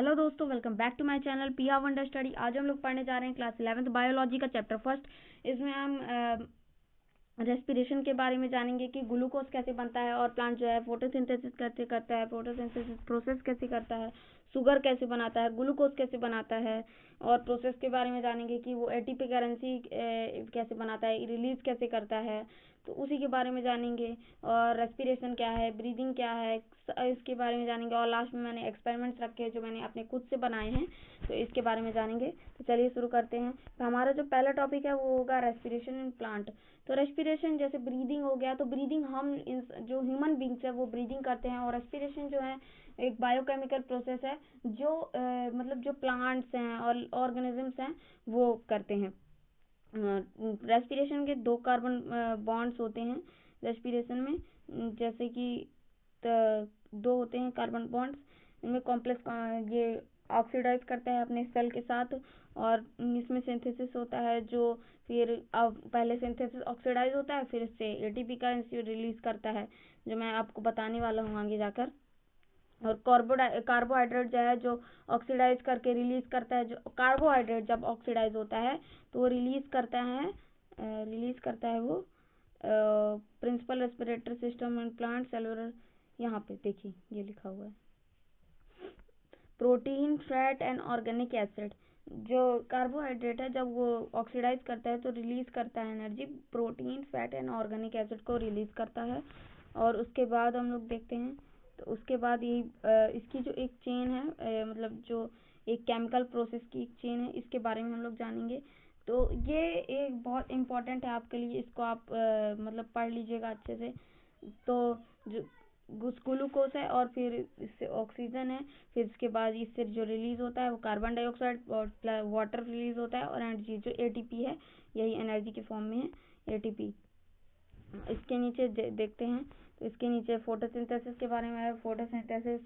Hello दोस्तों, welcome back to my channel Piya wonder study. आज हम लोग पढ़ने जा रहे हैं क्लास 11th बायोलॉजी का चैप्टर फर्स्ट। इसमें हम रेस्पिरेशन के बारे में जानेंगे कि ग्लूकोज कैसे बनता है और प्लांट जो है फोटोसिंथेसिस कैसे करता है, फोटोसिंथेसिस प्रोसेस कैसे करता है, शुगर कैसे बनाता है, ग्लूकोज कैसे बनाता है, और प्रोसेस के बारे में जानेंगे कि वो एटीपी करेंसी कैसे बनाता है, रिलीज कैसे करता है, तो उसी के बारे में जानेंगे। और रेस्पिरेशन क्या है, ब्रीदिंग क्या है, इसके बारे में जानेंगे। और लास्ट में मैंने एक्सपेरिमेंट्स रखे हैं जो मैंने अपने खुद से बनाए हैं, तो इसके बारे में जानेंगे। तो चलिए शुरू करते हैं। तो हमारा जो पहला टॉपिक है वो होगा रेस्पिरेशन इन प्लांट। तो रेस्पिरेशन जैसे ब्रीदिंग हो गया, तो ब्रीदिंग हम जो ह्यूमन बींग्स है वो ब्रीदिंग करते हैं, और रेस्पिरेशन जो है एक बायोकेमिकल प्रोसेस है जो मतलब जो प्लांट्स हैं और ऑर्गेनिजम्स हैं वो करते हैं। रेस्पिरेशन के 2 कार्बन बॉन्ड्स होते हैं रेस्पिरेशन में, जैसे कि 2 होते हैं कार्बन बॉन्ड्स। इनमें कॉम्प्लेक्स ये ऑक्सीडाइज करता है अपने सेल के साथ, और इसमें सिंथेसिस होता है जो फिर पहले सिंथेसिस ऑक्सीडाइज होता है, फिर इससे एटीपी का रिलीज करता है, जो मैं आपको बताने वाला हूँ आगे जाकर। और कार्बोहाइड्रेट जो है जो ऑक्सीडाइज करके रिलीज करता है, जो कार्बोहाइड्रेट जब ऑक्सीडाइज होता है तो वो रिलीज करता है वो principal respiratory system and plant cellular. यहाँ पे देखिए ये लिखा हुआ है protein, fat and organic acid. जो कार्बोहाइड्रेट है जब वो ऑक्सीडाइज करता है तो रिलीज करता है energy, protein, fat and organic acid को रिलीज करता है। और उसके बाद हम लोग देखते हैं, तो उसके बाद ये इसकी जो एक चेन है, मतलब जो एक केमिकल प्रोसेस की एक चेन है, इसके बारे में हम लोग जानेंगे। तो ये एक बहुत इम्पोर्टेंट है आपके लिए, इसको आप मतलब पढ़ लीजिएगा अच्छे से। तो जो ग्लूकोज है और फिर इससे ऑक्सीजन है, फिर इसके बाद इससे जो रिलीज होता है वो कार्बन डाइऑक्साइड और वाटर रिलीज होता है, और एनर्जी जो एटीपी है, यही एनर्जी के फॉर्म में है एटीपी। इसके नीचे देखते हैं, तो इसके नीचे फोटोसिंथेसिस के बारे में है। Photosynthesis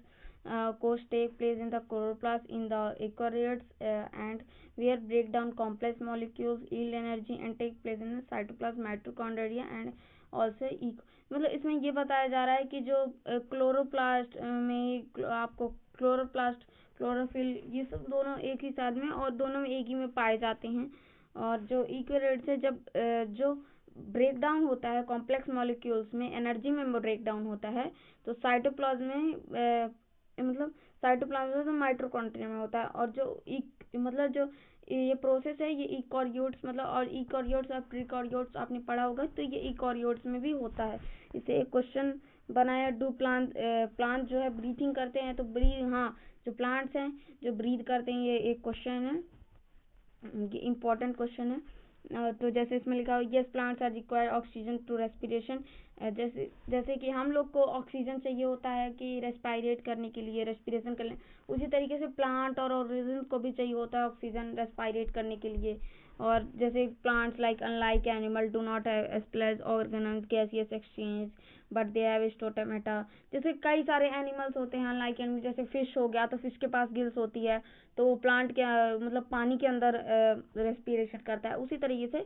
course take place in the chloroplast in the eukaryotes and where break down complex molecules, yield energy and take place in the cytoplasm, mitochondria and also मतलब इसमें ये बताया जा रहा है कि जो क्लोरोप्लास्ट में आपको क्लोरोप्लास्ट, क्लोरोफिल, ये सब दोनों एक ही साथ में और दोनों में एक ही में पाए जाते हैं। और जो यूकेरियोट्स है जब जो ब्रेक डाउन होता है कॉम्प्लेक्स मॉलिक्यूल्स में, एनर्जी में ब्रेक डाउन होता है, तो साइटोप्लाज्म में मतलब साइटोप्लाज्म में माइटोकॉन्ड्रिया में होता है। और जो मतलब जो ये प्रोसेस है ये यूकेरियोट्स मतलब, और यूकेरियोट्स और प्रीकैरियोट्स आपने पढ़ा होगा, तो ये यूकेरियोट्स में भी होता है। इसे एक क्वेश्चन बनाया, डू प्लांट जो है ब्रीथिंग करते हैं, तो हाँ, जो प्लांट्स हैं जो ब्रीथ करते हैं, ये एक क्वेश्चन है, ये इम्पोर्टेंट क्वेश्चन है। तो जैसे इसमें लिखा हुआ yes plants are require oxygen to respiration. जैसे कि हम लोग को ऑक्सीजन चाहिए होता है कि रेस्पायरेट करने के लिए, रेस्पिरेशन करने, उसी तरीके से प्लांट और ऑर्गेनिज्म को भी चाहिए होता है ऑक्सीजन रेस्पायरेट करने के लिए। और जैसे plants like unlike animal do not have splash organelle gaseous exchange but they have stomata. जैसे कई सारे एनिमल्स होते हैं अनलाइक एनिमल, जैसे फिश हो गया, तो फिश के पास गिल्स होती है, तो वो प्लांट के मतलब पानी के अंदर रेस्पिरेशन करता है। उसी तरीके से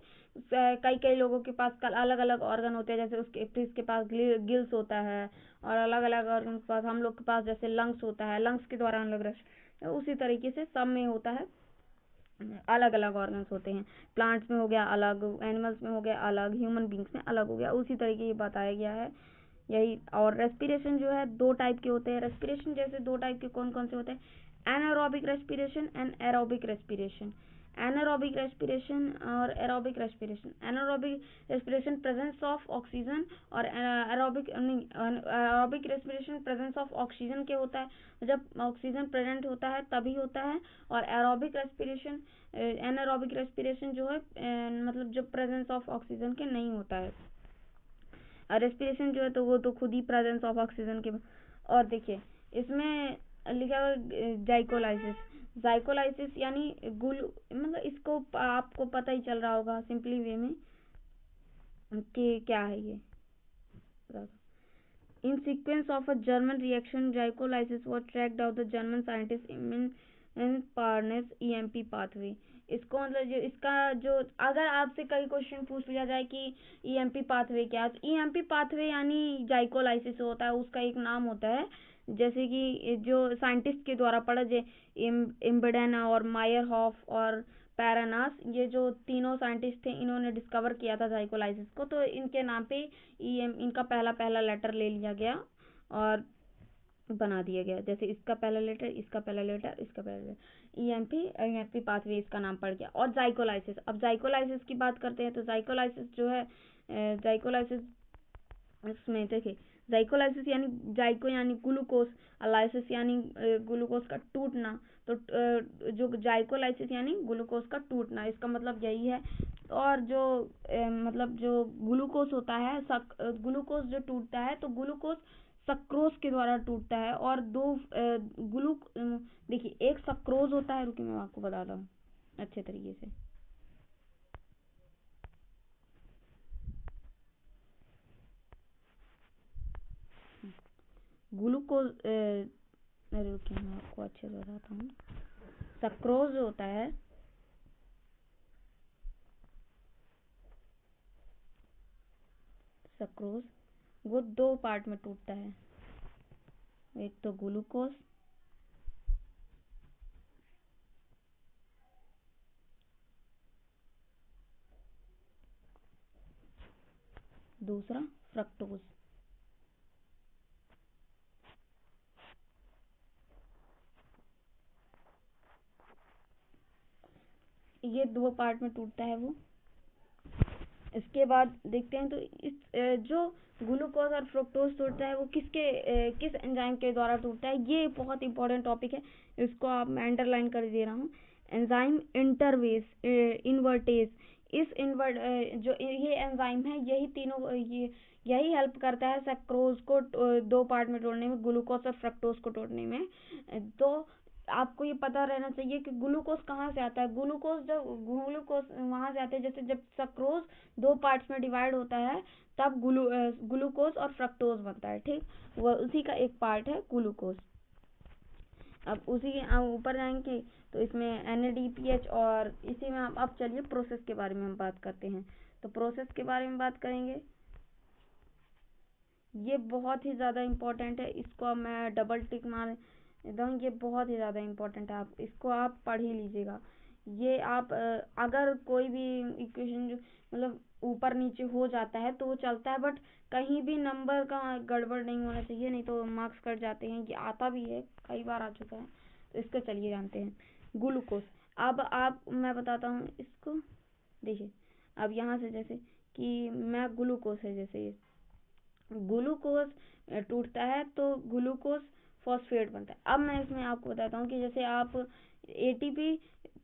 कई लोगों के पास अलग अलग ऑर्गन होते हैं, जैसे उसके फिश के पास गिल्स होता है, और अलग अलग ऑर्गन के पास, हम लोग के पास जैसे लंग्स होता है, लंग्स के द्वारा हम लोग उसी तरीके से सब में होता है, अलग अलग ऑर्गन्स होते हैं। प्लांट्स में हो गया अलग, एनिमल्स में हो गया अलग, ह्यूमन बींग्स में अलग हो गया, उसी तरीके ये बताया गया है यही। और रेस्पिरेशन जो है 2 टाइप के होते हैं। रेस्पिरेशन जैसे 2 टाइप के कौन कौन से होते हैं, anaerobic respiration and aerobic respiration. Anaerobic respiration और aerobic respiration. Anaerobic respiration presence of oxygen, और aerobic respiration presence of oxygen के होता है, जब ऑक्सीजन प्रेजेंट होता है तभी होता है। और एरोबिक रेस्पिरेशन, एनारोबिक रेस्पिरेशन जो है मतलब जब प्रेजेंस ऑफ ऑक्सीजन के नहीं होता है। रेस्पिरेशन जो है तो वो तो खुद ही प्रेजेंस ऑफ ऑक्सीजन के। और देखिए इसमें लिखा हुआ जाइकोलाइसिस। जाइकोलाइसिस यानी मतलब इसको आपको पता ही चल रहा होगा सिंपली वे में कि क्या है ये। In sequence of a German reaction glycolysis was tracked out the German scientist in Parnas EMP pathway। इसको मतलब जो इसका जो अगर आपसे कई क्वेश्चन पूछ लिया जाए कि ईएमपी पाथवे क्या है, तो ईएमपी पाथवे यानी जाइकोलाइसिस होता है, उसका एक नाम होता है जैसे कि जो साइंटिस्ट के द्वारा पढ़ा जे इम्बेडेना और मायरहॉफ और पैरानास, ये जो तीनों साइंटिस्ट थे, इन्होंने डिस्कवर किया था जाइकोलाइसिस को। तो इनके नाम पे इनका पहला पहला लेटर ले लिया गया और बना दिया गया। जैसे इसका पहला लेटर, इसका पहला लेटर, इसका पहला लेटर, ईएमपी पाथवे इसका नाम पड़ गया। और जाइकोलाइसिस, अब जाइकोलाइसिस की बात करते हैं तो जाइकोलाइसिस जो है, जाइकोलाइसिस इसमें देखिए, जाइकोलाइसिस यानी जाइको यानी ग्लूकोज, लाइसिस यानी ग्लूकोज का टूटना। तो जो जाइकोलाइसिस यानी ग्लूकोज का टूटना, इसका मतलब यही है। और जो मतलब जो ग्लूकोज होता है, ग्लूकोज जो टूटता है तो ग्लूकोज सक्रोज के द्वारा टूटता है। और दो देखिए, एक सक्रोज होता है, रुकिए मैं आपको बताता हूँ अच्छे तरीके से। ग्लूकोज रुकिए मैं आपको अच्छे से बताता हूँ। सक्रोज होता है, सक्रोज वो दो पार्ट में टूटता है, एक तो ग्लूकोज, दूसरा फ्रक्टोज। ये दो पार्ट में टूटता है वो। इसके बाद देखते हैं तो इस जो ग्लूकोज और फ्रुक्टोज टूटता है वो किस एंजाइम के द्वारा टूटता है, ये बहुत इंपॉर्टेंट टॉपिक है, इसको आप मैं अंडरलाइन कर दे रहा हूँ। एंजाइम इंटरवेस इन्वर्टेज, इस जो ये एंजाइम है, यही तीनों यही हेल्प करता है सक्रोज को दो पार्ट में तोड़ने में, ग्लूकोज और फ्रक्टोज को तोड़ने में। तो आपको ये पता रहना चाहिए कि ग्लूकोज कहाँ से आता है। जब ग्लूकोज वहां से आते हैं, जैसे जब सक्रोज दो पार्ट्स में डिवाइड होता है तब ग्लूकोज और फ्रक्टोज बनता है, ठीक। वो उसी का एक पार्ट है ग्लूकोज। अब उसी के ऊपर जाएंगे तो इसमें NADPH, और इसी में अब चलिए प्रोसेस के बारे में हम बात करते हैं। तो प्रोसेस के बारे में बात करेंगे, ये बहुत ही ज़्यादा इम्पोर्टेंट है, इसको मैं डबल टिक मार एकदम, ये बहुत ही ज़्यादा इम्पोर्टेंट है, आप इसको आप पढ़ ही लीजिएगा। ये आप अगर कोई भी इक्वेशन जो मतलब ऊपर नीचे हो जाता है तो वो चलता है, बट कहीं भी नंबर का गड़बड़ नहीं होना चाहिए, नहीं तो मार्क्स कट जाते हैं। ये आता भी है, कई बार आ चुका है। तो इसको चलिए जानते हैं। ग्लूकोज, अब आप मैं बताता हूँ इसको। देखिए, अब यहाँ से जैसे कि मैं ग्लूकोज है, जैसे ये ग्लूकोज टूटता है तो ग्लूकोज फॉस्फेट बनता है। अब मैं इसमें आपको बताता हूँ कि जैसे आप एटीपी,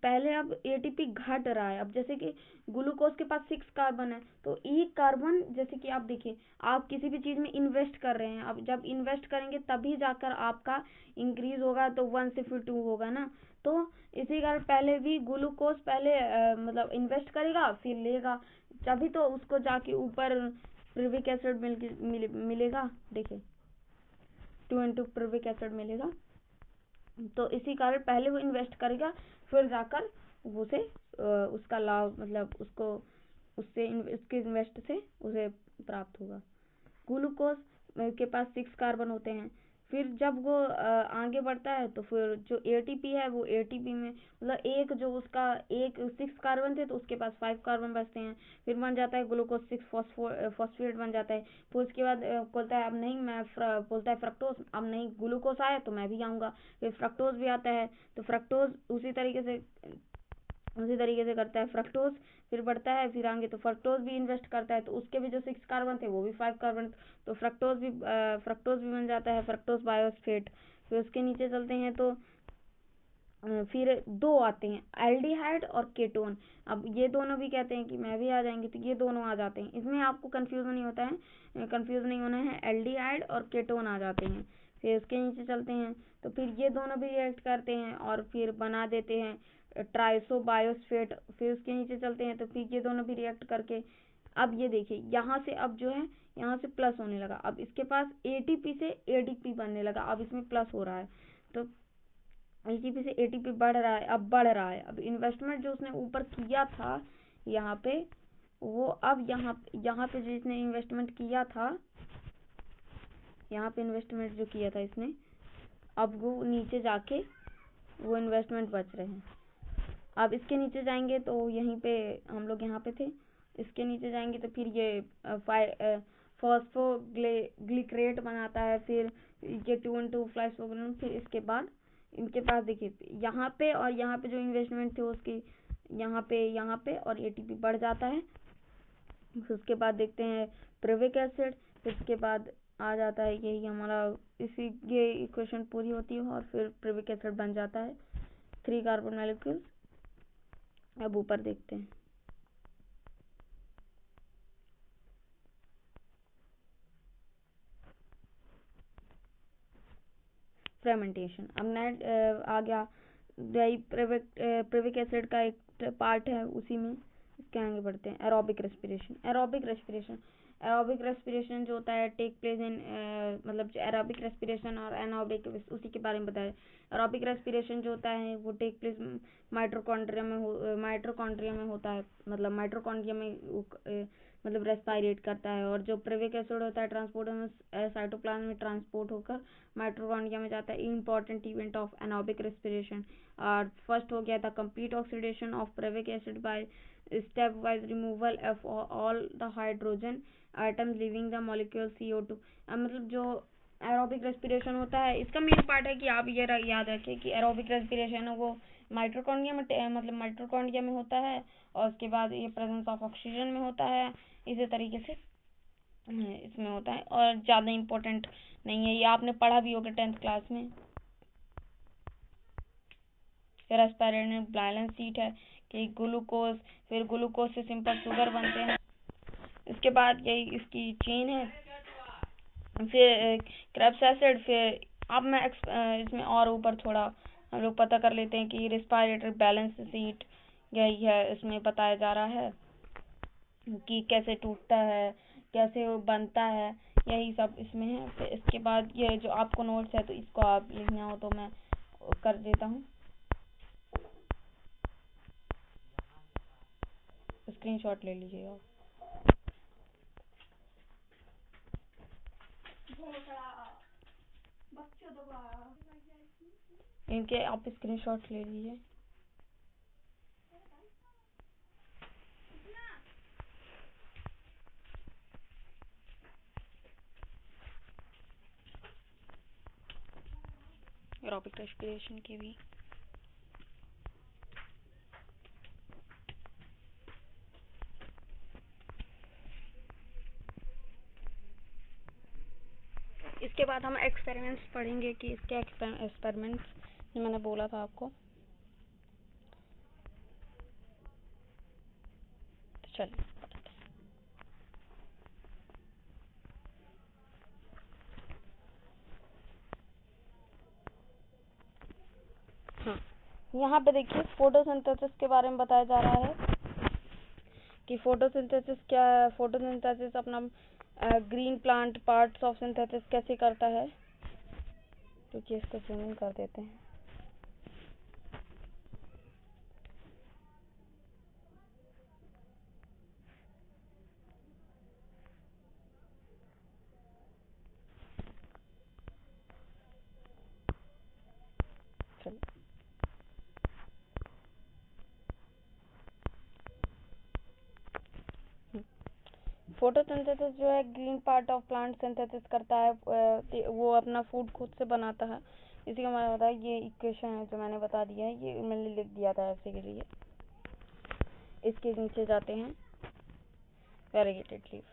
पहले अब एटीपी घट रहा है, अब जैसे कि ग्लूकोज के पास 6 कार्बन है, तो एक कार्बन, जैसे कि आप देखिए, आप किसी भी चीज में इन्वेस्ट कर रहे हैं, अब जब इन्वेस्ट करेंगे तभी जाकर आपका इंक्रीज होगा, तो 1 से फिर 2 होगा ना। तो इसी कारण पहले भी ग्लूकोज पहले मतलब इन्वेस्ट करेगा फिर लेगा, तभी तो उसको जाके ऊपर प्रुविक एसिड मिलेगा। देखिए 2 प्रुविक एसिड मिलेगा। तो इसी कारण पहले वो इन्वेस्ट करेगा, फिर जाकर उसे उसका लाभ, मतलब उसको उससे उसके इन्वेस्ट से उसे प्राप्त होगा। ग्लूकोज के पास 6 कार्बन होते हैं, फिर जब वो आगे बढ़ता है तो फिर जो एटीपी है वो एटीपी में मतलब एक जो उसका एक 6 कार्बन थे तो उसके पास 5 कार्बन बचते हैं, फिर बन जाता है ग्लूकोज 6 फॉस्फेट बन जाता है। फिर उसके बाद बोलता है अब नहीं, मैं बोलता है फ्रक्टोज, अब नहीं ग्लूकोज आया तो मैं भी आऊँगा। फिर फ्रक्टोज भी आता है, तो फ्रक्टोज उसी तरीके से करता है। फ्रक्टोज फिर बढ़ता है, फिर आगे तो फ्रक्टोज भी इन्वेस्ट करता है, तो उसके भी जो 6 कार्बन थे वो भी 5 कार्बन, तो फ्रक्टोज भी बन जाता है, फ्रक्टोज बायोस्फेट। फिर उसके नीचे चलते हैं तो फिर दो आते हैं, एल्डिहाइड और केटोन। अब ये दोनों भी कहते हैं कि मैं भी आ जाएंगे, तो ये दोनों आ जाते हैं, इसमें आपको कंफ्यूज नहीं होता है, कंफ्यूज नहीं होना है, एल्डिहाइड और केटोन आ जाते हैं। फिर उसके नीचे चलते हैं तो फिर ये दोनों भी रिएक्ट करते हैं और फिर बना देते हैं ट्राइसोबायोस्फेट। फिर उसके नीचे चलते हैं तो फिर ये दोनों भी रिएक्ट करके, अब ये देखिए यहाँ से अब जो है यहाँ से प्लस होने लगा, अब इसके पास एटीपी से एडीपी बनने लगा, अब इसमें प्लस हो रहा है, तो एटीपी से एटीपी बढ़ रहा है, अब बढ़ रहा है। अब इन्वेस्टमेंट जो उसने ऊपर किया था यहाँ पे, वो अब यहाँ पे जो इसने इन्वेस्टमेंट किया था, यहाँ पे इन्वेस्टमेंट जो किया था इसने, अब वो नीचे जाके वो इन्वेस्टमेंट बच रहे हैं। अब इसके नीचे जाएंगे तो यहीं पे हम लोग यहाँ पे थे, इसके नीचे जाएंगे तो फिर ये फॉस्फोग्लिसरेट बनाता है, फिर ये 2 फ्लाइसोग्रेन, फिर इसके बाद इनके पास देखिए यहाँ पे और यहाँ पे जो इन्वेस्टमेंट थे उसकी यहाँ पे और एटीपी बढ़ जाता है। उसके बाद देखते हैं प्रेविक एसिड, फिर इसके बाद आ जाता है यही हमारा ये इक्वेशन पूरी होती है और फिर प्रेविक एसिड बन जाता है 3 कार्बन मॉलिक्यूल्स। अब ऊपर देखते हैं फेर्मेंटेशन। अब नेट आ गया प्रेविक एसिड का एक पार्ट है, उसी में इसके आगे बढ़ते हैं एरोबिक रेस्पिरेशन। एरोबिक रेस्पिरेशन जो होता है टेक प्लेस इन मतलब एरोबिक रेस्पिरेशन और एनारोबिक उसी के बारे में बताया। एरोबिक रेस्पिरेशन जो होता है वो टेक प्लेस माइटोकॉन्ड्रिया में होता है, मतलब माइटोकॉन्ड्रिया में मतलब रेस्पायरेट करता है। और जो प्रेविक एसिड होता है ट्रांसपोर्ट साइटोप्लाज्म में ट्रांसपोर्ट होकर माइटोकॉन्ड्रिया में जाता है। Important event of anaerobic respiration और फर्स्ट हो गया था complete oxidation of pyruvic acid by stepwise removal of all the hydrogen atoms leaving the molecule CO2। मतलब जो एरोबिक रेस्पिरेशन होता है इसका मेन पार्ट है कि आप ये याद रखें कि एरोबिक रेस्पिरेशन है वो माइटोकॉन्ड्रिया में मतलब माइटोकॉन्ड्रिया में होता है और उसके बाद ये प्रेजेंस ऑफ ऑक्सीजन में होता है, इसी तरीके से इसमें होता है और ज़्यादा इम्पोर्टेंट नहीं है, ये आपने पढ़ा भी होगा 10th क्लास में। फिर रेस्पिरेटरी बैलेंस शीट है कि ग्लूकोज, फिर ग्लूकोज से सिंपल शुगर बनते हैं। इसके बाद यही इसकी चेन है, फिर क्रेब्स एसिड। फिर अब मैं इसमें और ऊपर थोड़ा हम लोग पता कर लेते हैं कि रेस्पिरेटरी बैलेंस शीट यही है, इसमें बताया जा रहा है कि कैसे टूटता है, कैसे वो बनता है, यही सब इसमें है। फिर इसके बाद ये जो आपको नोट्स है तो इसको आप लिखना हो तो मैं कर देता हूँ, स्क्रीनशॉट ले लीजिए आप। इनके आप स्क्रीनशॉट ले लीजिए। एरोबिक रेस्पिरेशन के भी इसके बाद हम एक्सपेरिमेंट्स पढ़ेंगे कि इसके एक्सपेरिमेंट्स जो मैंने बोला था आपको। तो चलिए हाँ, यहाँ पे देखिए फोटोसिंथेसिस के बारे में बताया जा रहा है कि फोटोसिंथेसिस क्या है। फोटोसिंथेसिस अपना green plant parts of synthesis कैसे करता है, क्योंकि इसको जूम इन कर देते हैं। फोटोसिंथेसिस जो है green part of plant synthesis करता है, वो अपना फूड खुद से बनाता है। इसी का मतलब होता है ये इक्वेशन है जो मैंने बता दिया है, ये मैंने लिख दिया था ऐसे के लिए। इसके नीचे जाते हैं variegated leaf.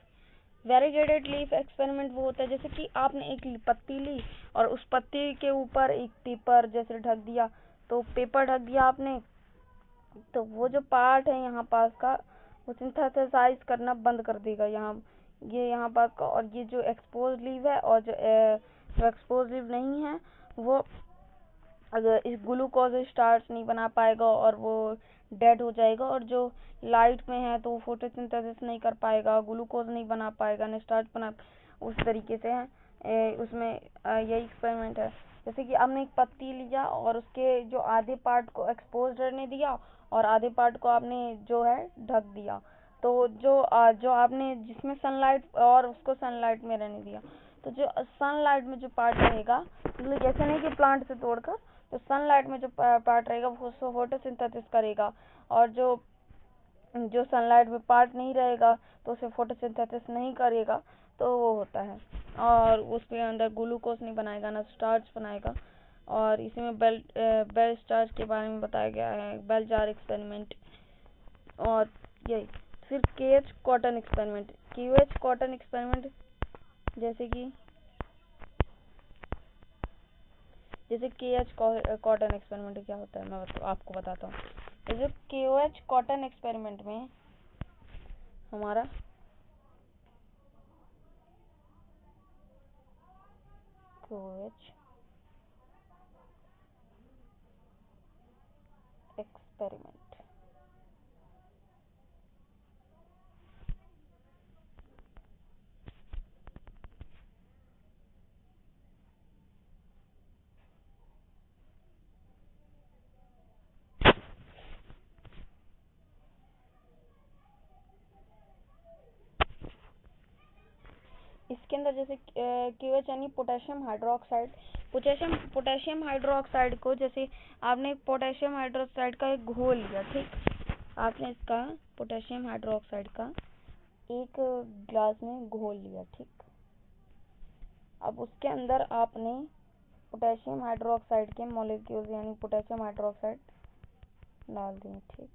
Variegated leaf experiment वो होता है जैसे कि आपने एक पत्ती ली और उस पत्ती के ऊपर एक पेपर जैसे ढक दिया, तो पेपर ढक दिया आपने, तो वो जो पार्ट है यहाँ पास का वो सिंथेसाइज करना बंद कर देगा। यहाँ पास का, और ये जो एक्सपोज लीव है और जो एक्सपोज लीव नहीं है वो अगर इस ग्लूकोज स्टार्च नहीं बना पाएगा और वो डेड हो जाएगा। और जो लाइट में है तो वो फोटोसिंथेसिस नहीं कर पाएगा, ग्लूकोज नहीं बना पाएगा, न स्टार्च बना, उस तरीके से है। उसमें यही एक्सपेरिमेंट है। जैसे कि आपने एक पत्ती लिया और उसके जो आधे पार्ट को एक्सपोज रहने दिया और आधे पार्ट को आपने जो है ढक दिया, तो जो आपने जिसमें सनलाइट और उसको सनलाइट में रहने दिया, तो जो सनलाइट में जो पार्ट रहेगा मतलब ऐसा नहीं कि प्लांट से तोड़कर, तो सनलाइट में जो पार्ट रहेगा वो फोटोसिंथेसिस करेगा, और जो सनलाइट में पार्ट नहीं रहेगा तो उसे फोटोसिंथेसिस नहीं करेगा, तो वो होता है। और उसके अंदर ग्लूकोज नहीं बनाएगा, ना स्टार्च बनाएगा। और इसी में बेल स्टार्च के बारे में बताया गया है, बेल जार एक्सपेरिमेंट। और यही फिर KH cotton experiment. KH cotton experiment जैसे केएच कॉटन एक्सपेरिमेंट क्या होता है मैं आपको बताता हूँ। जैसे केएच कॉटन एक्सपेरिमेंट में हमारा केएच एक्सपेरिमेंट इसके अंदर जैसे केएच यानी पोटेशियम हाइड्रोक्साइड। पोटेशियम हाइड्रोक्साइड को, जैसे आपने पोटेशियम हाइड्रोक्साइड का एक घोल लिया, ठीक। आपने इसका पोटेशियम हाइड्रोक्साइड का एक ग्लास में घोल लिया, ठीक। अब उसके अंदर आपने पोटेशियम हाइड्रोक्साइड के मॉलिक्यूल्स यानी पोटेशियम हाइड्रोक्साइड डाल दिए, ठीक।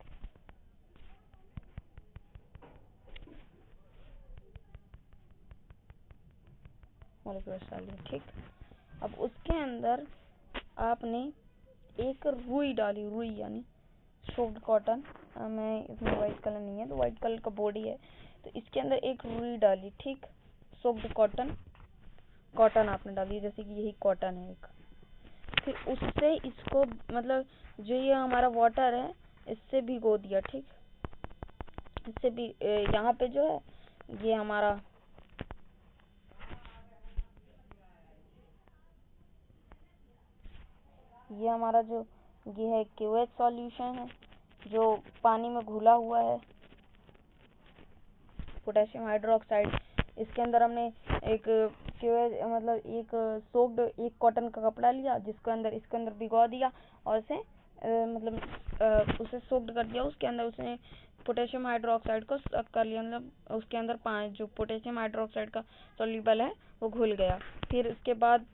मॉलिक्यूल्स डाल दिए, ठीक। अब उसके अंदर आपने एक रुई डाली, रुई यानी सोफ्ट कॉटन। मैं इसमें व्हाइट कलर नहीं है तो व्हाइट कलर का बॉडी है, तो इसके अंदर एक रुई डाली, ठीक। सोफ्ट कॉटन आपने डाली, जैसे कि यही कॉटन है एक। फिर उससे इसको, मतलब जो ये हमारा वाटर है इससे भिगो दिया, ठीक। इससे भी यहाँ पे जो है ये हमारा जो ये है क्यूएच सॉल्यूशन है, जो पानी में घुला हुआ है, पोटेशियम हाइड्रोक्साइड। इसके अंदर हमने एक क्यूएच मतलब एक सोक्ड एक कॉटन का कपड़ा लिया, जिसके अंदर इसके अंदर भिगो दिया और उसे उसे सोक्ड कर दिया। उसके अंदर उसने पोटेशियम हाइड्रोक्साइड को सक कर लिया, मतलब उसके अंदर पानी जो पोटेशियम हाइड्रोक्साइड का सॉल्यूबल है वो घुल गया। फिर उसके बाद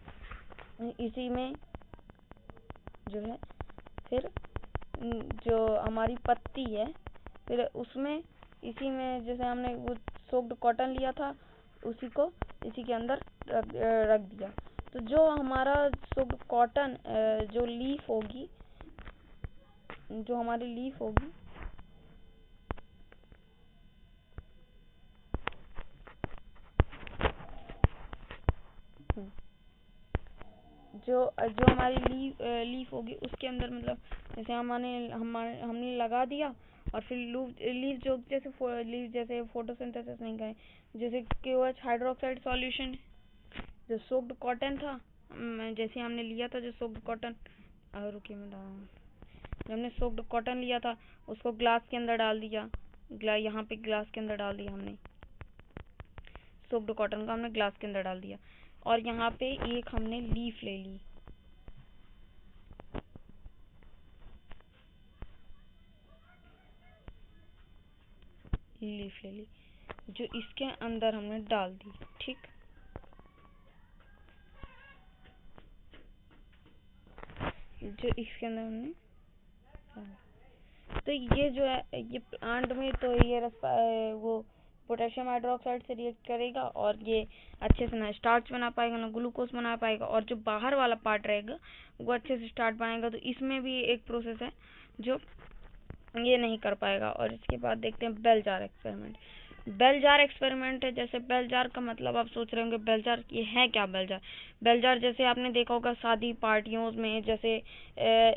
इसी में जो है फिर जो हमारी पत्ती है, फिर उसमें इसी में जैसे हमने वो सोक्ड कॉटन लिया था उसी को इसी के अंदर रख दिया। तो जो हमारा सोक्ड कॉटन जो लीफ होगी, जो हमारी लीफ होगी जो हमारी लीफ होगी उसके अंदर, मतलब जैसे हमने लगा दिया और फिर लीफ जैसे फोटोसिंथेसिस नहीं करें, जैसे केओएच हाइड्रोक्साइड सॉल्यूशन जो सोक्ड कॉटन था, जैसे हमने लिया था जो सोक्ड कॉटन, रुकिए मैं जब हमने सोक्ड कॉटन लिया था उसको ग्लास के अंदर डाल दिया, यहाँ पे ग्लास के अंदर डाल दिया हमने सोक्ड कॉटन को, हमने ग्लास के अंदर डाल दिया। और यहाँ पे एक हमने लीफ ले ली, जो इसके अंदर हमने डाल दी, ठीक। जो इसके अंदर हमने, तो ये जो है ये प्लांट में तो ये वो पोटेशियम हाइड्रोक्साइड से रिएक्ट करेगा और ये अच्छे से ना स्टार्च बना पाएगा ना ग्लूकोज बना पाएगा, और जो बाहर वाला पार्ट रहेगा वो अच्छे से स्टार्च बनाएगा। तो इसमें भी एक प्रोसेस है जो ये नहीं कर पाएगा। और इसके बाद देखते हैं bell jar experiment. Bell jar experiment है, जैसे बेल जार का मतलब आप सोच रहे होंगे बेल जार ये है क्या। बेल जार जैसे आपने देखा होगा शादी पार्टियों में, जैसे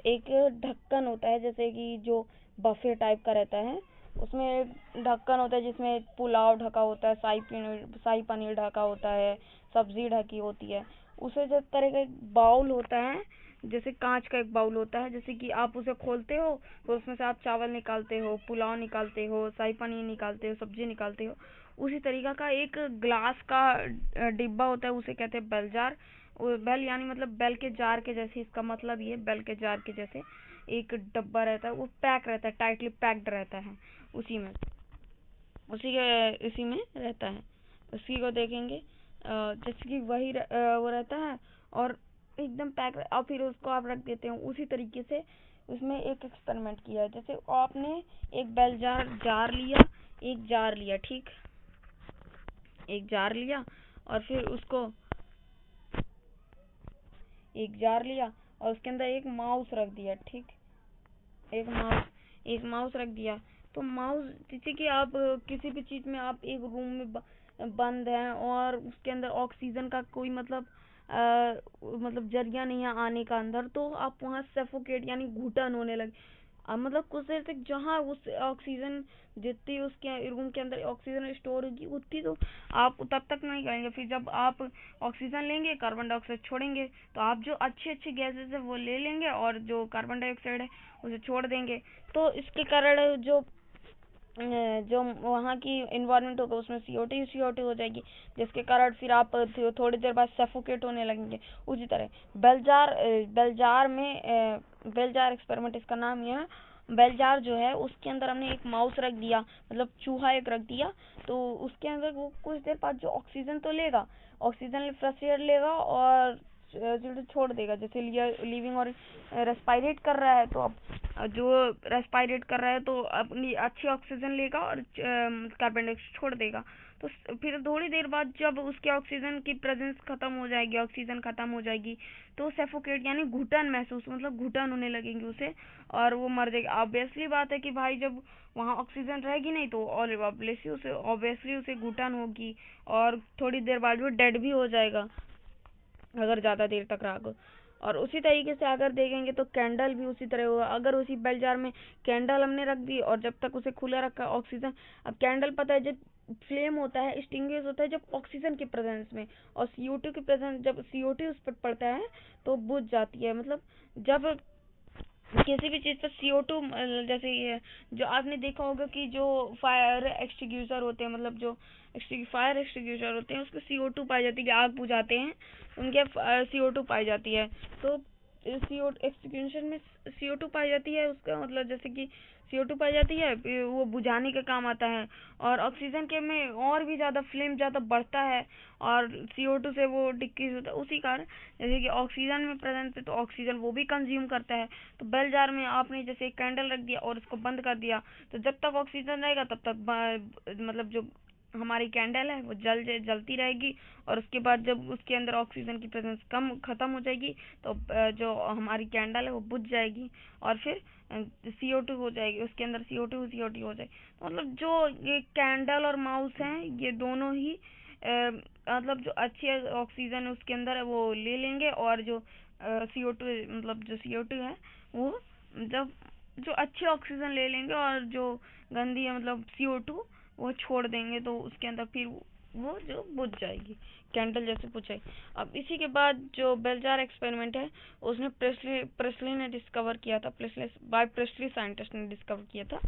एक ढक्कन होता है, जैसे कि जो बफे टाइप का रहता है उसमें एक ढक्कन होता है जिसमें पुलाव ढका होता है, शाही पनीर ढका होता है, सब्जी ढकी होती है। उसे जिस तरह का एक बाउल होता है, जैसे कांच का एक बाउल होता है, जैसे कि आप उसे खोलते हो तो उसमें से आप चावल निकालते हो, पुलाव निकालते हो, शाही पनीर निकालते हो, सब्जी निकालते हो। उसी तरीका का एक ग्लास का डिब्बा होता है, उसे कहते हैं बेल जार। बेल यानी मतलब बेल के जार के जैसे, इसका मतलब ये बेल के जार के जैसे एक डब्बा रहता है, वो पैक रहता है, टाइटली पैक्ड रहता है, उसी में रहता है। उसी को देखेंगे जैसे कि वही वो रहता है और एकदम पैक, और फिर उसको आप रख देते हैं उसी तरीके से। उसमें एक एक्सपेरिमेंट किया है, जैसे आपने एक बेल जार लिया, ठीक, एक जार लिया और फिर उसको एक जार लिया और उसके अंदर एक माउस रख दिया, ठीक, एक माउस रख दिया। तो माउस, जैसे कि आप किसी भी चीज में, आप एक रूम में बंद हैं और उसके अंदर ऑक्सीजन का कोई मतलब जरिया नहीं है आने का अंदर, तो आप वहाँ सफोकेट यानी घुटन होने लगे। मतलब कुछ देर तक जहाँ उस ऑक्सीजन, जितनी उसके रूम के अंदर ऑक्सीजन स्टोर होगी उतनी तो आप तब तक नहीं करेंगे। फिर जब आप ऑक्सीजन लेंगे, कार्बन डाइऑक्साइड छोड़ेंगे, तो आप जो अच्छी अच्छी गैसेस है वो ले लेंगे और जो कार्बन डाइऑक्साइड है उसे छोड़ देंगे। तो इसके कारण जो वहाँ की इन्वायरमेंट होगा उसमें CO2 हो जाएगी, जिसके कारण फिर आप थोड़ी देर बाद सफोकेट होने लगेंगे। उसी तरह बेल जार एक्सपेरिमेंट, इसका नाम यह है। बेल जार जो है उसके अंदर हमने एक माउस रख दिया, मतलब चूहा एक रख दिया, तो उसके अंदर वो कुछ देर बाद जो ऑक्सीजन तो लेगा, ऑक्सीजन फ्रेश एयर लेगा और छोड़ देगा। जैसे लिविंग और रेस्पायरेट कर रहा है, तो अब जो रेस्पायरेट कर रहा है तो अपनी अच्छी ऑक्सीजन लेगा और कार्बन डाइऑक्साइड छोड़ देगा। तो फिर थोड़ी देर बाद जब उसके ऑक्सीजन की प्रेजेंस खत्म हो जाएगी, ऑक्सीजन खत्म हो जाएगी, तो सफोकेट यानी घुटन महसूस, मतलब घुटन होने लगेंगी उसे और वो मर जाएगी। ऑब्वियसली बात है कि भाई जब वहाँ ऑक्सीजन रहेगी नहीं तो ऑब्वियसली उसे घुटन होगी और थोड़ी देर बाद वो डेड भी हो जाएगा अगर ज़्यादा देर तक रहा। और उसी तरीके से अगर देखेंगे तो कैंडल भी उसी तरह होगा। अगर उसी बेल जार में कैंडल हमने रख दी और जब तक उसे खुला रखा ऑक्सीजन, अब कैंडल पता है जब फ्लेम होता है, एक्सटिंग्विश होता है जब ऑक्सीजन की प्रेजेंस में, और CO2 की प्रेजेंस, जब CO2 उस पर पड़ता है तो बुझ जाती है। मतलब जब किसी भी चीज पर CO2, जैसे ये जो आपने देखा होगा कि जो फायर एक्सटिंग्विशर होते हैं, मतलब जो फायर एक्सटिंग्विशर होते हैं उसमें CO2 पाई जाती है, आग बुझाते हैं उनके CO2 पाई जाती है। तो CO2 एक्सटिंग्विशर में CO2 पाई जाती है, उसका मतलब जैसे कि CO2 पाई जाती है, फिर वो बुझाने का काम आता है। और ऑक्सीजन के में और भी ज्यादा फ्लेम ज्यादा बढ़ता है और CO2 से वो डिक्रीज होता है। उसी कारण जैसे कि ऑक्सीजन में प्रेजेंट है तो ऑक्सीजन वो भी कंज्यूम करता है। तो बेल जार में आपने जैसे कैंडल रख दिया और उसको बंद कर दिया, तो जब तक ऑक्सीजन रहेगा तब तक मतलब जो हमारी कैंडल है वो जलती रहेगी, और उसके बाद जब उसके अंदर ऑक्सीजन की प्रेजेंस खत्म हो जाएगी तो जो हमारी कैंडल है वो बुझ जाएगी और फिर CO2 हो जाएगी, उसके अंदर CO2 हो जाएगी। तो मतलब जो ये कैंडल और माउस हैं ये दोनों ही मतलब जो अच्छी ऑक्सीजन है उसके अंदर है वो ले लेंगे, और जो CO2 मतलब जो CO2 है वो जब जो अच्छी ऑक्सीजन ले लेंगे और जो गंदी है मतलब CO2 वो छोड़ देंगे, तो उसके अंदर फिर वो जो बुझ जाएगी, कैंडल जैसे बुझ जाएगी। अब इसी के बाद जो बेल जार एक्सपेरिमेंट है उसने प्रेस्ली ने डिस्कवर किया था, प्रेस्ली साइंटिस्ट ने डिस्कवर किया था।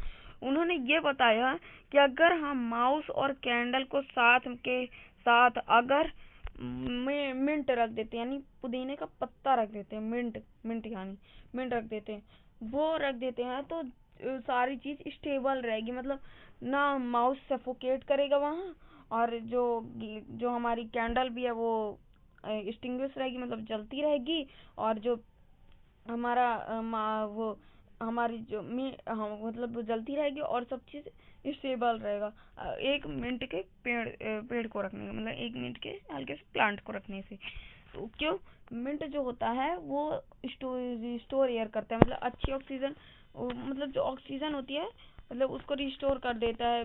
उन्होंने ये बताया कि अगर हम माउस और कैंडल को साथ के साथ अगर मिंट रख देते हैं, यानी पुदीने का पत्ता रख देते हैं, मिंट रख देते हैं, वो रख देते हैं, तो सारी चीज स्टेबल रहेगी। मतलब ना माउस सफोकेट करेगा वहाँ, और जो हमारी कैंडल भी है वो एक्सटिंग्विश रहेगी, मतलब जलती रहेगी, और जो वो हमारी जो मतलब वो जलती रहेगी और सब चीज स्टेबल रहेगा। 1 मिनट के पेड़ को रखने का मतलब 1 मिनट के हल्के से प्लांट को रखने से। तो क्यों, मिंट जो होता है वो स्टोर एयर करता है, मतलब अच्छी ऑक्सीजन, मतलब जो ऑक्सीजन होती है मतलब उसको रिस्टोर कर देता है।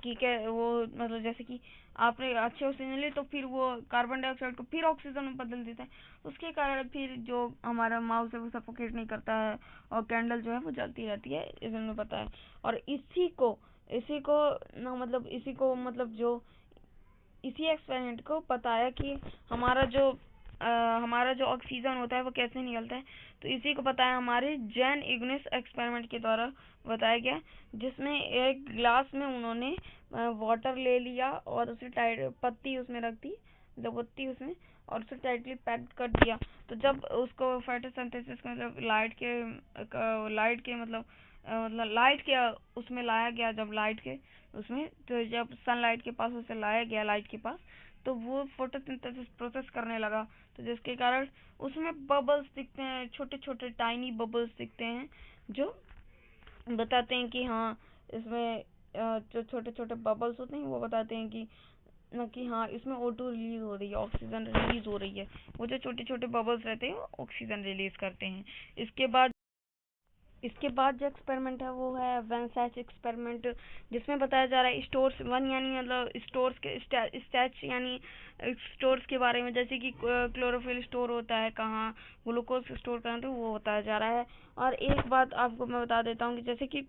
ठीक है, वो मतलब जैसे कि आपने अच्छे ऑक्सीजन ली तो फिर वो कार्बन डाइऑक्साइड को फिर ऑक्सीजन में बदल देता है, उसके कारण फिर जो हमारा माउस है वो सफोकेट नहीं करता है और कैंडल जो है वो जलती रहती है, इसे हमें पता है। और इसी को मतलब जो इसी एक्सपेरिमेंट को बताया कि हमारा जो ऑक्सीजन होता है वो कैसे निकलता है, तो इसी को बताया हमारे जैन इग्निस एक्सपेरिमेंट के द्वारा बताया गया, जिसमें एक ग्लास में उन्होंने वाटर ले लिया और उसे पत्ती उसमें रख दी, मतलब पत्ती उसमें और उसे टाइटली पैक्ड कर दिया। तो जब उसको फोटोसिंथेसिस मतलब लाइट के उसमें लाया गया, जब लाइट के उसमें, तो जब सनलाइट के पास उसे लाया गया लाइट के पास, तो वो फोटोसिंथेसिस प्रोसेस करने लगा। तो जिसके कारण उसमें बबल्स दिखते हैं, छोटे छोटे टाइनी बबल्स दिखते हैं, जो बताते हैं कि हाँ इसमें जो छोटे छोटे बबल्स होते हैं वो बताते हैं कि हाँ इसमें O2 रिलीज हो रही है, ऑक्सीजन रिलीज हो रही है। वो जो छोटे छोटे बबल्स रहते हैं वो ऑक्सीजन रिलीज करते हैं। इसके बाद जो एक्सपेरिमेंट है वो है वैनसाइट एक्सपेरिमेंट, जिसमें बताया जा रहा है स्टोर्स वन यानी मतलब स्टोर्स के स्टैच यानी स्टोर्स के बारे में, जैसे कि क्लोरोफिल स्टोर होता है कहाँ, ग्लूकोज स्टोर कहाँ, तो वो बताया जा रहा है। और एक बात आपको मैं बता देता हूँ कि जैसे कि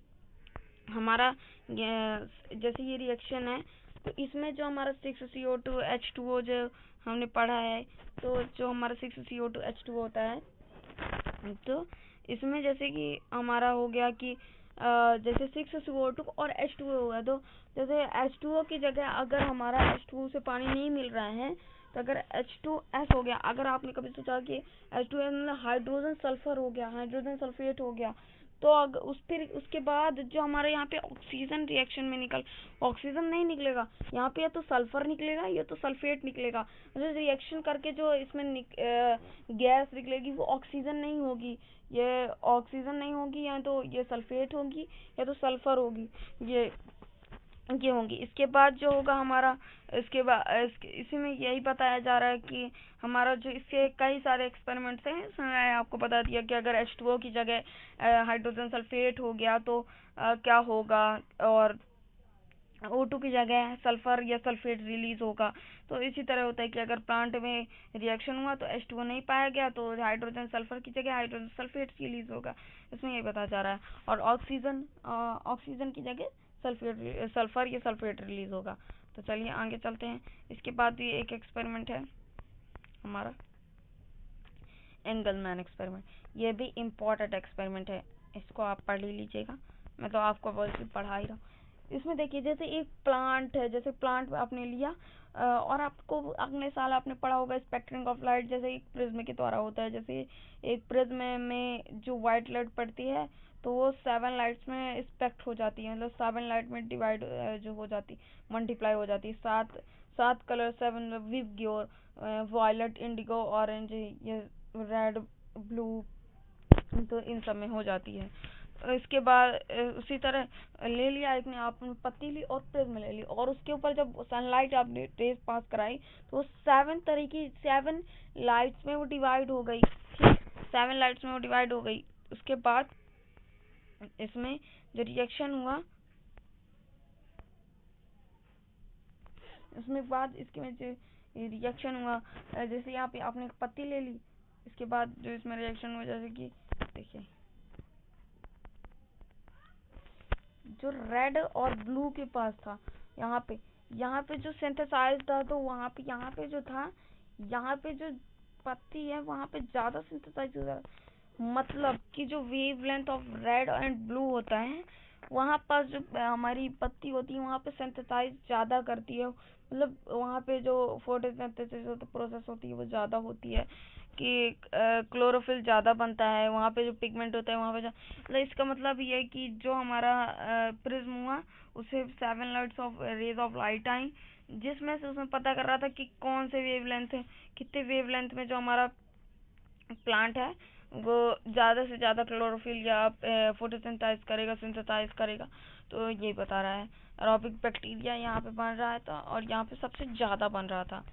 हमारा जैसे ये रिएक्शन है, तो इसमें जो हमारा 6CO2H2O जो हमने पढ़ा है, तो जो हमारा 6CO2H2O होता है, तो इसमें जैसे कि हमारा हो गया कि जैसे 6CO2 और H2O होगा, तो जैसे H2O की जगह अगर हमारा H2O से पानी नहीं मिल रहा है, तो अगर H2S हो गया, अगर आपने कभी सोचा कि H2S मतलब हाइड्रोजन सल्फर हो गया, हाइड्रोजन सल्फेट हो गया, तो उसके बाद जो हमारे यहाँ पे ऑक्सीजन रिएक्शन में ऑक्सीजन नहीं निकलेगा, यहाँ पे या तो सल्फर निकलेगा या तो सल्फेट निकलेगा। मतलब रिएक्शन करके जो इसमें गैस निकलेगी वो ऑक्सीजन नहीं होगी, ये ऑक्सीजन नहीं होगी, या तो ये सल्फेट होगी या तो सल्फर होगी, ये होंगी। इसके बाद जो होगा हमारा, इसके बाद इसी में यही बताया जा रहा है कि हमारा जो इसके कई सारे एक्सपेरिमेंट्स हैं, इसमें मैंने आपको बता दिया कि अगर H2O की जगह हाइड्रोजन सल्फेट हो गया तो क्या होगा, और O2 की जगह सल्फर या सल्फेट रिलीज होगा। तो इसी तरह होता है कि अगर प्लांट में रिएक्शन हुआ तो H2O नहीं पाया गया, तो हाइड्रोजन सल्फर की जगह हाइड्रोजन सल्फेट रिलीज होगा। इसमें यही बताया जा रहा है। और ऑक्सीजन की जगह सल्फर या सल्फेट रिलीज होगा। तो चलिए आगे चलते हैं। इसके बाद भी एक एक्सपेरिमेंट है हमारा, एंगलमैन एक्सपेरिमेंट। ये भी इम्पोर्टेंट एक्सपेरिमेंट है, इसको आप पढ़ ही लीजिएगा, मैं तो आपको वैसे पढ़ा ही रहा हूँ। इसमें देखिए जैसे एक प्लांट है, जैसे प्लांट आपने लिया और आपको अगले साल आपने पढ़ा होगा स्पेक्ट्रम ऑफ लाइट, जैसे एक प्रिज्म के द्वारा होता है। जैसे एक प्रिज्म में जो व्हाइट लाइट पड़ती है, तो वो 7 लाइट्स में स्पेक्ट हो जाती है, मतलब 7 लाइट में डिवाइड जो हो जाती, मल्टीप्लाई हो जाती है। सात कलर 7 विवग्योर, वायलेट, इंडिगो, ऑरेंज, ये रेड, ब्लू, तो इन सब में हो जाती है। इसके बाद उसी तरह ले लिया एक ने आपने पत्ती ली और प्रिज्म ले ली, और उसके ऊपर जब सनलाइट आपने रेज पास कराई, तो वो 7 लाइट्स में वो डिवाइड हो गई। 7 लाइट्स में वो डिवाइड हो गई। उसके बाद इसमें जो रिएक्शन हुआ, उसमें बाद इसके में जो रिएक्शन हुआ, जैसे यहाँ पे आपने एक पत्ती ले ली, इसके बाद जो इसमें रिएक्शन हुआ, जैसे कि देखिए जो रेड और ब्लू के पास था, यहाँ पे जो सिंथेसाइज था, तो वहाँ पे यहाँ पे जो था, यहाँ पे जो पत्ती है वहाँ पे ज्यादा सिंथेसाइज हो रहा है। मतलब कि जो wavelength of red and blue होता है, वहाँ पर जो हमारी पत्ती होती है वहाँ पे सिंथेसाइज ज्यादा करती है, मतलब वहाँ पे जो फोटोसिंथेसिस प्रोसेस होती है वो ज्यादा होती है, कि क्लोरोफिल ज़्यादा बनता है, वहाँ पे जो पिगमेंट होता है वहाँ पे मतलब इसका मतलब ये है कि जो हमारा प्रिज्म हुआ उसे 7 lights of rays of light आई, जिसमें से उसमें पता कर रहा था कि कौन से वेवलेंथ है, कितने वेवलेंथ में जो हमारा प्लांट है वो ज़्यादा से ज़्यादा क्लोरोफिल या सिंथेसाइज करेगा। तो यही बता रहा है। एरोबिक बैक्टीरिया यहाँ पे बन रहा है, तो और यहाँ पे सबसे ज़्यादा बन रहा था।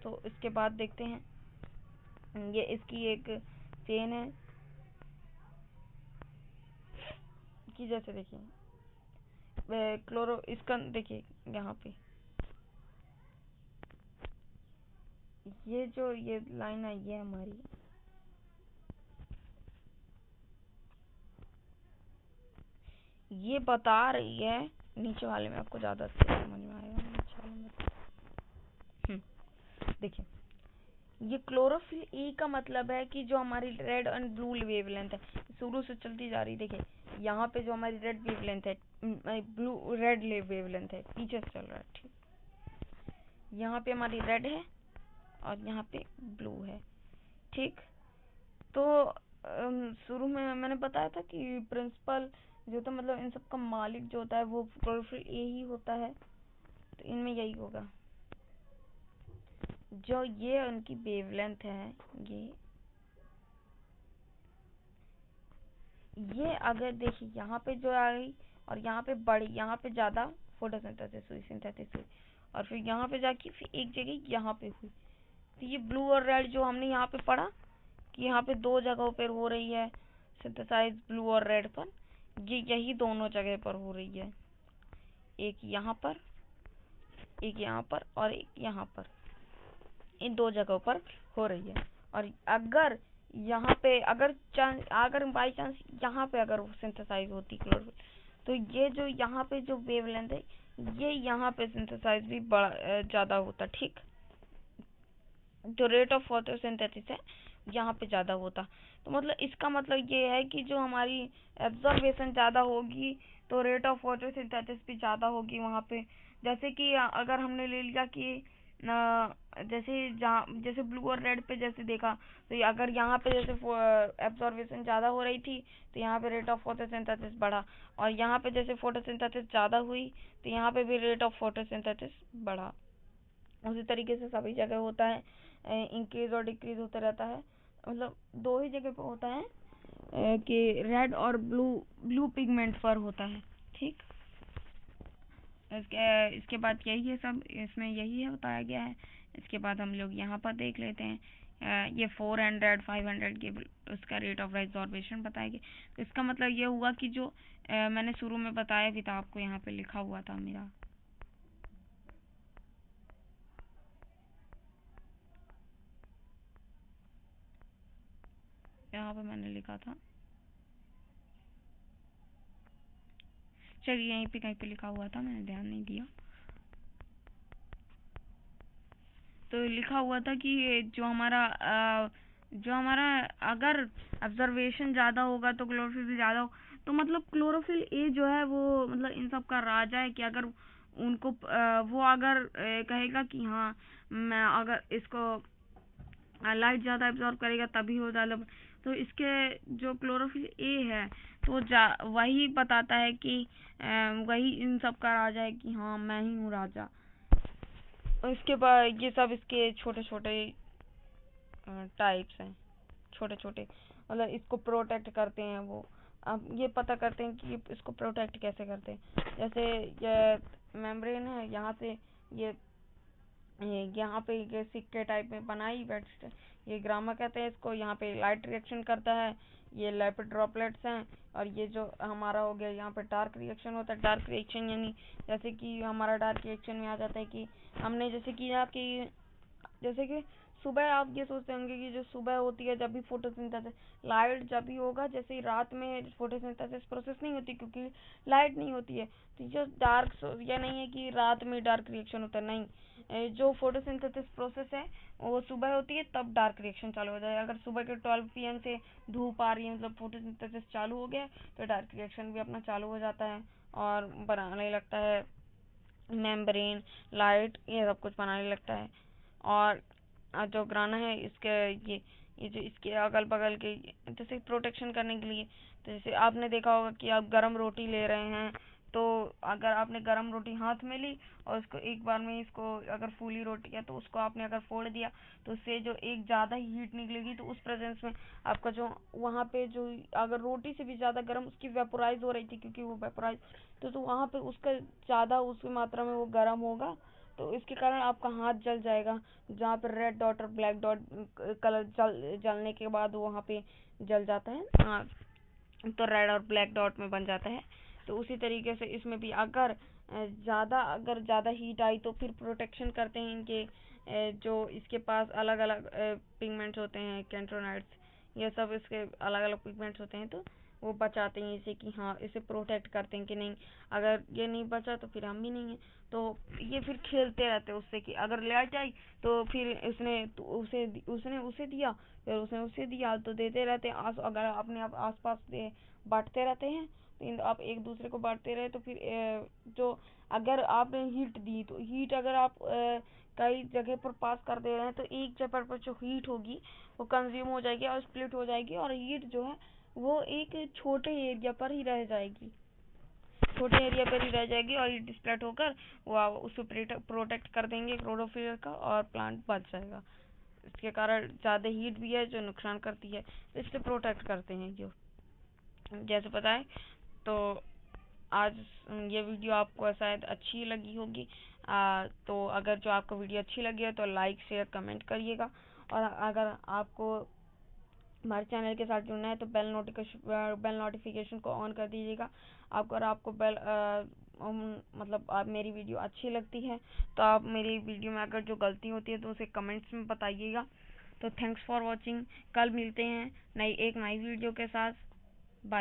तो इसके बाद देखते हैं, ये इसकी एक चेन है कि जैसे देखिए क्लोरो, इसका देखिए यहाँ पे ये लाइन है, ये हमारी ये बता रही है, नीचे वाले में आपको ज्यादा अच्छे समझ में आएगा, नीचे वाले में देखिए ये क्लोरोफिल ए का मतलब है कि जो हमारी रेड एंड ब्लू वेवलेंथ है शुरू से चलती जा रही। देखिए यहाँ पे जो हमारी रेड वेवलेंथ है, ब्लू रेड वेवलेंथ है, पीछे से चल रहा है, ठीक। यहाँ पे हमारी रेड है और यहाँ पे ब्लू है। ठीक, तो शुरू में मैंने बताया था कि प्रिंसिपल जो होता है, मतलब इन सब का मालिक जो होता है वो क्लोरोफिल ए ही होता है। तो इनमें यही होगा, जो ये उनकी वेवलेंथ है, ये अगर देखिए यहाँ पे जो आई और यहाँ पे बढ़ी, यहाँ पे ज़्यादा फोटोसिंथेसिस हुई, सिंथेसिस हुई, और फिर यहाँ पे जाके फिर एक जगह यहाँ पे हुई। तो ये ब्लू और रेड जो हमने यहाँ पे पढ़ा कि यहाँ पे दो जगहों पर हो रही है सिंथेसाइज, ब्लू और रेड पर, ये यही दोनों जगह पर हो रही है, एक यहाँ पर, एक यहाँ पर और एक यहाँ पर, इन दो जगहों पर हो रही है। और अगर यहाँ पे अगर बाई चांस यहाँ पे अगर सिंथेसाइज होती क्लोरोफिल, तो ये जो यहाँ पे जो वेवलेंथ है, ये यहाँ पे सिंथेसाइज भी बड़ा ज़्यादा होता। ठीक, जो रेट ऑफ फोटोसिंथेसिस है यहाँ पे ज़्यादा होता। तो मतलब इसका मतलब ये है कि जो हमारी एब्जॉर्बेशन ज़्यादा होगी तो रेट ऑफ फोटोसिंथेसिस भी ज़्यादा होगी वहाँ पे। जैसे कि अगर हमने ले लिया कि जैसे ब्लू और रेड पे जैसे देखा, तो अगर यहाँ पे जैसे एब्जॉर्बेशन ज़्यादा हो रही थी तो यहाँ पे रेट ऑफ फोटोसिंथेसिस बढ़ा, और यहाँ पे जैसे फोटोसिंथेसिस ज़्यादा हुई तो यहाँ पे भी रेट ऑफ फोटोसिंथेसिस बढ़ा। उसी तरीके से सभी जगह होता है, इंक्रीज और डिक्रीज होता रहता है। मतलब दो ही जगह पे होता है कि रेड और ब्लू पिगमेंट पर होता है। ठीक, इसके बाद यही है, सब इसमें यही है बताया गया है। इसके बाद हम लोग यहाँ पर देख लेते हैं, ये 400 500 के उसका रेट ऑफ रेजॉर्बेशन बताया गया। तो इसका मतलब ये हुआ कि जो मैंने शुरू में बताया भी था आपको, यहाँ पे लिखा हुआ था मेरा, यहाँ पे मैंने लिखा था, चलिए यहीं पे कहीं पे लिखा हुआ था, मैंने ध्यान नहीं दिया। तो लिखा हुआ था कि जो हमारा अगर ऑब्जर्वेशन ज़्यादा होगा तो क्लोरोफिल भी ज़्यादा हो। तो मतलब क्लोरोफिल ए जो है वो मतलब इन सब का राजा है कि अगर उनको वो अगर कहेगा कि हाँ मैं अगर इसको लाइट ज़्यादा एब्जॉर्ब करेगा तभी हो ज़्यादा, तो इसके जो क्लोरोफिल ए है तो वही बताता है कि वही इन सब का राजा है कि हाँ मैं ही हूँ राजा। और इसके बाद ये सब इसके छोटे छोटे टाइप्स हैं, छोटे छोटे, मतलब इसको प्रोटेक्ट करते हैं वो। अब ये पता करते हैं कि इसको प्रोटेक्ट कैसे करते हैं। जैसे ये मेम्ब्रेन है, यहाँ से ये यहाँ पे ये सिक्के टाइप में बनाई बैठते, ये ग्रामा कहते हैं इसको। यहाँ पे लाइट रिएक्शन करता है, ये लिपिड ड्रॉपलेट्स हैं। और ये जो हमारा हो गया यहाँ पे डार्क रिएक्शन होता है। डार्क रिएक्शन यानी जैसे कि हमारा डार्क रिएक्शन में आ जाता है कि हमने जैसे कि आपकी जैसे कि सुबह आप ये सोचते होंगे कि जो सुबह होती है जब भी फोटोसिंथेसिस, लाइट जब भी होगा, जैसे ही रात में फोटोसिंथेसिस प्रोसेस नहीं होती क्योंकि लाइट नहीं होती है। तो जो डार्क, यह नहीं है कि रात में डार्क रिएक्शन होता है, नहीं, जो फोटोसिंथेसिस प्रोसेस है वो सुबह होती है तब डार्क रिएक्शन चालू हो जाएगा। अगर सुबह के 12 PM से धूप आ रही है, मतलब फोटोसिंथेसिस चालू हो गया, तो डार्क रिएक्शन भी अपना चालू हो जाता है और बनाने लगता है मेम्ब्रेन, लाइट, ये सब कुछ बनाने लगता है। और जो ग्राना है इसके ये जो इसके अगल बगल के जैसे प्रोटेक्शन करने के लिए, तो जैसे आपने देखा होगा कि आप गरम रोटी ले रहे हैं, तो अगर आपने गरम रोटी हाथ में ली और उसको एक बार में, इसको अगर फूली रोटी है तो उसको आपने अगर फोड़ दिया तो उससे जो एक ज़्यादा ही हीट निकलेगी, तो उस प्रेजेंस में आपका जो वहाँ पे जो अगर रोटी से भी ज़्यादा गर्म उसकी वेपोराइज हो रही थी, क्योंकि वो वेपोराइज तो वहाँ पे उसका ज़्यादा उसकी मात्रा में वो गर्म होगा, तो इसके कारण आपका हाथ जल जाएगा। जहाँ पे रेड डॉट और ब्लैक डॉट कलर जलने के बाद वहाँ पे जल जाता है, हाँ, तो रेड और ब्लैक डॉट में बन जाता है। तो उसी तरीके से इसमें भी अगर ज़्यादा हीट आई तो फिर प्रोटेक्शन करते हैं इनके, जो इसके पास अलग अलग पिगमेंट्स होते हैं, कैंट्रोनाइड्स, ये सब इसके अलग अलग पिगमेंट्स होते हैं, तो वो बचाते हैं इसे कि हाँ इसे प्रोटेक्ट करते हैं कि नहीं, अगर ये नहीं बचा तो फिर हम भी नहीं है। तो ये फिर खेलते रहते हैं उससे कि अगर लाइट आई तो फिर उसने उसे दिया, फिर उसने उसे दिया, तो देते रहते हैं। अगर अपने आप आस पास बांटते रहते हैं, तो आप एक दूसरे को बांटते रहे तो फिर जो अगर आपने हीट दी, तो हीट अगर आप कई जगह पर पास कर दे रहे हैं, तो एक जगह पर जो हीट होगी वो कंज्यूम हो जाएगी और स्प्लिट हो जाएगी, और हीट जो है वो एक छोटे एरिया पर ही रह जाएगी, छोटे एरिया पर ही रह जाएगी, और हीट स्प्लिट होकर वो उसको प्रोटेक्ट कर देंगे क्लोरोफिल का, और प्लांट बच जाएगा। इसके कारण ज़्यादा हीट भी है जो नुकसान करती है, इससे प्रोटेक्ट करते हैं जो, जैसे पता है। तो आज ये वीडियो आपको शायद अच्छी लगी होगी। तो अगर जो आपको वीडियो अच्छी लगी है तो लाइक शेयर कमेंट करिएगा, और अगर आपको हमारे चैनल के साथ जुड़ना है तो बेल नोटिफिकेशन को ऑन कर दीजिएगा। अगर आपको मतलब आप मेरी वीडियो अच्छी लगती है तो आप मेरी वीडियो में अगर जो गलती होती है तो उसे कमेंट्स में बताइएगा। तो थैंक्स फॉर वॉचिंग। कल मिलते हैं एक नई वीडियो के साथ।